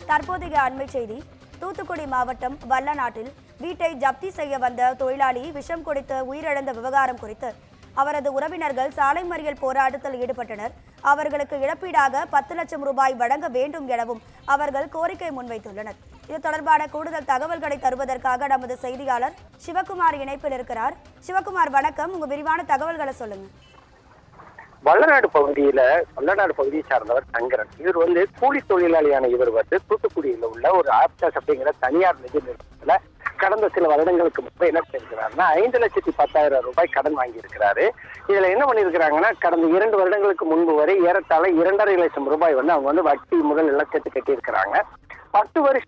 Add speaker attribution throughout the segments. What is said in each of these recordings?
Speaker 1: தற்போதைய அண்மை செய்தி. தூத்துக்குடி மாவட்டம் வல்லநாட்டில் வீட்டை ஜப்தி செய்ய வந்த தொழிலாளி விஷம் குடித்து உயிரிழந்த விவகாரம் குறித்து அவரது உறவினர்கள் சாலை மறியல் போராட்டத்தில் ஈடுபட்டனர். அவர்களுக்கு இழப்பீடாக 10 லட்சம் ரூபாய் வழங்க வேண்டும் எனவும் அவர்கள் கோரிக்கை முன்வைத்துள்ளனர். இது தொடர்பான கூடுதல் தகவல்களை தருவதற்காக நமது செய்தியாளர் சிவகுமார் இணைப்பில் இருக்கிறார். சிவகுமார், வணக்கம். உங்க விரிவான தகவல்களை சொல்லுங்க.
Speaker 2: வல்லநாடு பகுதியை சார்ந்தவர் சங்கரன். இவர் கூலி தொழிலாளியான இவர் தூத்துக்குடியில் உள்ள ஒரு ஆப்டாஸ் அப்படிங்கிற தனியார் நிதி நிறுவனத்துல கடந்த சில வருடங்களுக்கு முன்பு என்ன பண்ணிருக்கிறாருன்னா 5,10,000 ரூபாய் கடன் வாங்கி இருக்கிறாரு. இதுல என்ன பண்ணிருக்கிறாங்கன்னா, கடந்த 2 வருடங்களுக்கு முன்பு வரை ஏறத்தாழ 2,50,000 லட்சம் ரூபாய் அவங்க வட்டி முதல் இலட்சத்து கட்டி இருக்கிறாங்க. 10 வருஷ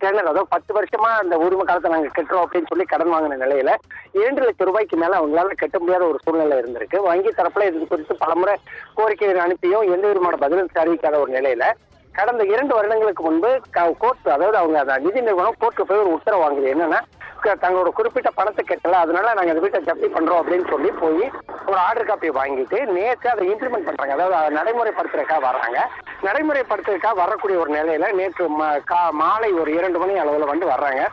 Speaker 2: டெனர், அதாவது 10 வருஷமா அந்த உரிமை காலத்தை நாங்க கட்டுறோம் அப்படின்னு சொல்லி கடன் வாங்கின நிலையில 2 லட்சம் ரூபாய்க்கு மேல அவங்களால கட்ட முடியாத ஒரு சூழ்நிலை இருந்திருக்கு. வங்கி தரப்புல இது குறித்து பலமுறை கோரிக்கை அனுப்பியும் எந்த விதமான பதிலும் தெரிவிக்காத ஒரு நிலையில கடந்த 2 வருடங்களுக்கு முன்பு கோர்ட், அதாவது அவங்க நிதி நிறுவனம் கோர்ட்டுக்கு போய் ஒரு உத்தரவு வாங்குது. என்னன்னா, தங்களோட குறிப்பிட்ட பணத்தை கட்டல, அதனால நாங்க அந்த வீட்டை ஜப்தி பண்றோம் அப்படின்னு சொல்லி போய் ஒரு ஆர்டர் காப்பியை வாங்கிட்டு நேற்று அதை இம்ப்ளிமெண்ட் பண்றாங்க. அதாவது நடைமுறைப்படுத்துறதுக்காக வர்றாங்க. நடைமுறைப்படுத்துறதுக்காக வரக்கூடிய ஒரு நிலையில நேற்று மாலை ஒரு 2 மணி அளவுல வர்றாங்க.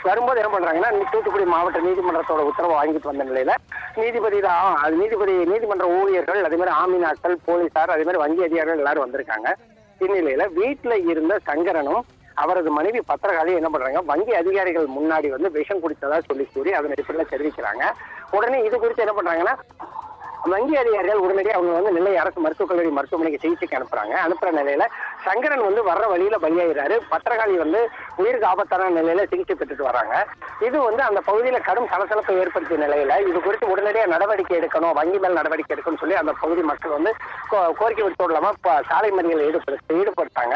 Speaker 2: வரும்போது என்ன பண்றாங்கன்னா, தூத்துக்குடி மாவட்ட நீதிமன்றத்தோட உத்தரவை வாங்கிட்டு வந்த நிலையில நீதிமன்ற ஊழியர்கள், அதே மாதிரி ஆமினாக்கள், போலீசார், அதே மாதிரி வங்கி அதிகாரிகள் எல்லாரும் வந்திருக்காங்க. இந்நிலையில வீட்டுல இருந்த சங்கரனும் அவரது மனைவி பத்திரகாளி என்ன பண்றாங்க, வங்கி அதிகாரிகள் முன்னாடி விஷம் குடித்ததா சொல்லி கூறி அதன் அடிப்படையில் தெரிவிக்கிறாங்க. உடனே இது குறித்து என்ன பண்றாங்கன்னா, வங்கி அதிகாரிகள் உடனடியாக அவங்க நெல்லை அரசு மருத்துவக் கல்லூரி மருத்துவமனைக்கு சிகிச்சைக்கு அனுப்புற நிலையில சங்கரன் வர்ற வழியில பலியாகிறாரு. பத்திரகாளி உயிருக்கு ஆபத்தான நிலையில சிகிச்சை பெற்றுட்டு வராங்க. இது அந்த பகுதியில கடும் சலசலப்பை ஏற்படுத்திய நிலையில இது குறித்து உடனடியாக நடவடிக்கை எடுக்கணும், வங்கி மேல் நடவடிக்கை எடுக்கணும்னு சொல்லி அந்த பகுதி மக்கள் கோரிக்கை விடுத்தோடு இல்லாம சாலை மறியல் ஈடுபட்டாங்க.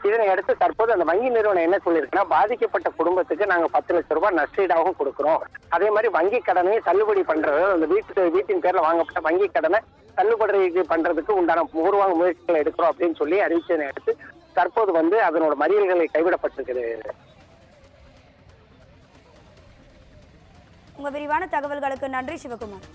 Speaker 2: இதனை அடுத்து தற்போது அந்த வங்கி நிறுவனம் என்ன சொல்லியிருக்குன்னா, பாதிக்கப்பட்ட குடும்பத்துக்கு நாங்க 10 லட்சம் ரூபாய் நஷ்டீடாகவும் கொடுக்கிறோம். அதே மாதிரி வங்கி கடனையும் தள்ளுபடி பண்றது, அந்த வீட்டின் பேர்ல வாங்கப்பட்ட வங்கி கடனை தள்ளுபடி பண்றதுக்கு உண்டான பூர்வாங்க முயற்சிகளை எடுக்கிறோம் அப்படின்னு சொல்லி அறிவிச்சதை அடுத்து தற்போது அதனோட மறியல்களை கைவிடப்பட்டிருக்குது.
Speaker 1: உங்க விரிவான தகவல்களுக்கு நன்றி சிவகுமார்.